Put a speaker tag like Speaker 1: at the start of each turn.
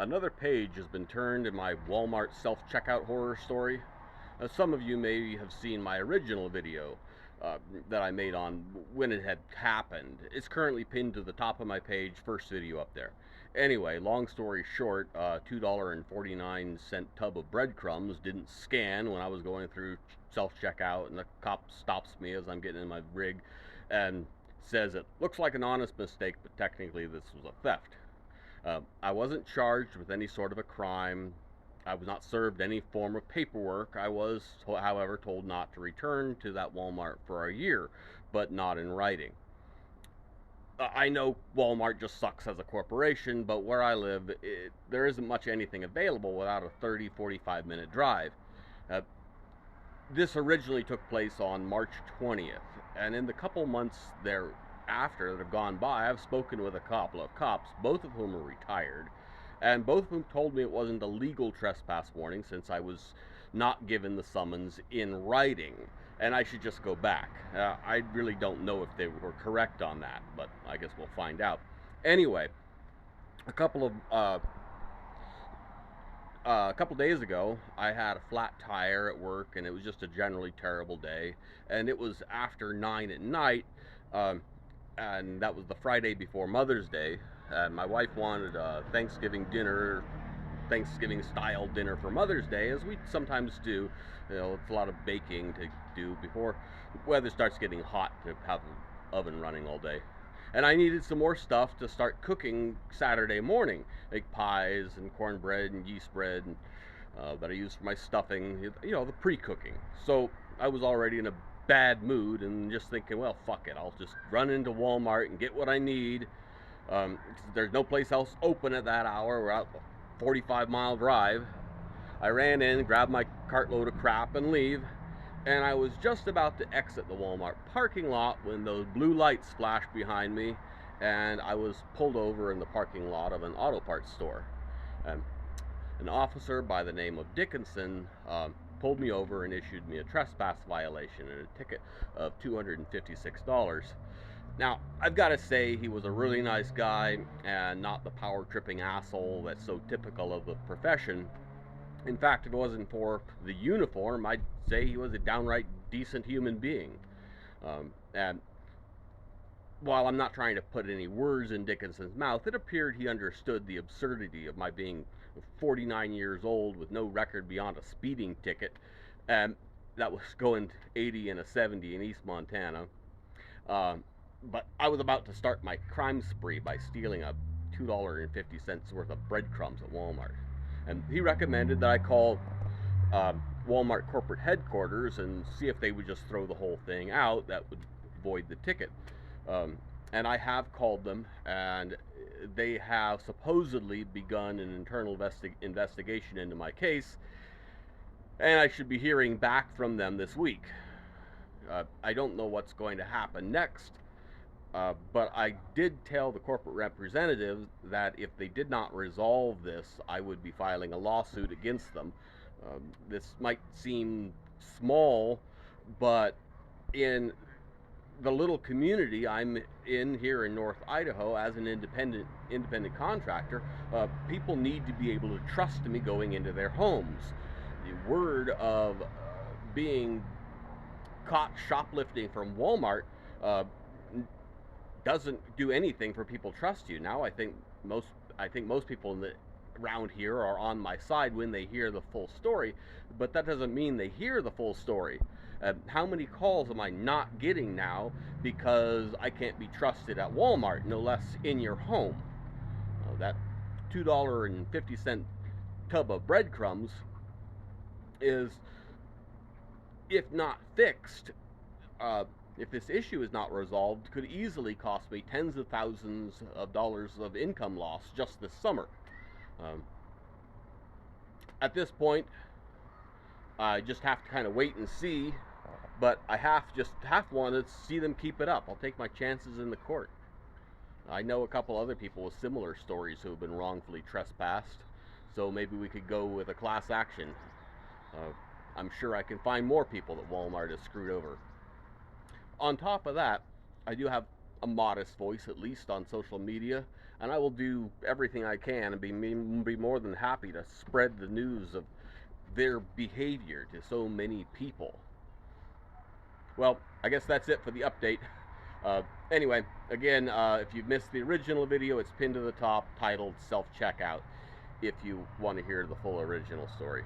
Speaker 1: Another page has been turned in my Walmart self-checkout horror story. Some of you may have seen my original video that I made on when it had happened. It's currently pinned to the top of my page, first video up there. Anyway, long story short, $2.49 tub of breadcrumbs didn't scan when I was going through self-checkout, and the cop stops me as I'm getting in my rig and says it looks like an honest mistake, but technically this was a theft. I wasn't charged with any sort of a crime. I was not served any form of paperwork. I was, however, told not to return to that Walmart for a year, but not in writing. I know Walmart just sucks as a corporation, but where I live, there isn't much anything available without a 30-45 minute drive. Uh, this originally took place on March 20th, and in the couple months thereafter that have gone by, I've spoken with a couple of cops, both of whom are retired, and both of whom told me it wasn't a legal trespass warning since I was not given the summons in writing, and I should just go back. I really don't know if they were correct on that, but I guess we'll find out. Anyway, a couple of a couple days ago, I had a flat tire at work, and it was just a generally terrible day. And it was after 9 at night, um, and that was the Friday before Mother's Day. And my wife wanted a Thanksgiving style dinner for Mother's Day, as we sometimes do. You know, it's a lot of baking to do before the weather starts getting hot to have the oven running all day. And I needed some more stuff to start cooking Saturday morning, like pies and cornbread and yeast bread that I use for my stuffing, you know, the pre-cooking. So I was already in a bad mood and just thinking, well, fuck it, I'll just run into Walmart and get what I need. There's no place else open at that hour. We're out a 45-mile drive. I ran in, grabbed my cartload of crap and leave, and I was just about to exit the Walmart parking lot when those blue lights flashed behind me, and I was pulled over in the parking lot of an auto parts store. Um, an officer by the name of Dickinson pulled me over and issued me a trespass violation and a ticket of $256. Now, I've got to say he was a really nice guy and not the power tripping asshole that's so typical of the profession. In fact, if it wasn't for the uniform, I'd say he was a downright decent human being. And while I'm not trying to put any words in Dickinson's mouth, it appeared he understood the absurdity of my being 49 years old with no record beyond a speeding ticket, and that was going 80 and a 70 in East Montana. But I was about to start my crime spree by stealing a $2.50 worth of breadcrumbs at Walmart. And he recommended that I call Walmart corporate headquarters and see if they would just throw the whole thing out. That would void the ticket. And I have called them, and they have supposedly begun an internal investigation into my case, and I should be hearing back from them this week. I don't know what's going to happen next, but I did tell the corporate representatives that if they did not resolve this, I would be filing a lawsuit against them. This might seem small, but in the little community I'm in here in North Idaho as an independent contractor, people need to be able to trust me going into their homes. The word of being caught shoplifting from Walmart doesn't do anything for people trust you. Now I think most people around here are on my side when they hear the full story, but that doesn't mean they hear the full story. How many calls am I not getting now because I can't be trusted at Walmart, no less in your home? That $2.50 tub of breadcrumbs is, if not fixed, if this issue is not resolved, could easily cost me tens of thousands of dollars of income loss just this summer. At this point, I just have to kind of wait and see, but I half want to see them keep it up. I'll take my chances in the court. I know a couple other people with similar stories who have been wrongfully trespassed, so maybe we could go with a class action. I'm sure I can find more people that Walmart has screwed over. On top of that, I do have a modest voice, at least on social media. and I will do everything I can and be more than happy to spread the news of their behavior to so many people. Well, I guess that's it for the update. Anyway, again, if you've missed the original video, it's pinned to the top, titled Self-Checkout, if you want to hear the full original story.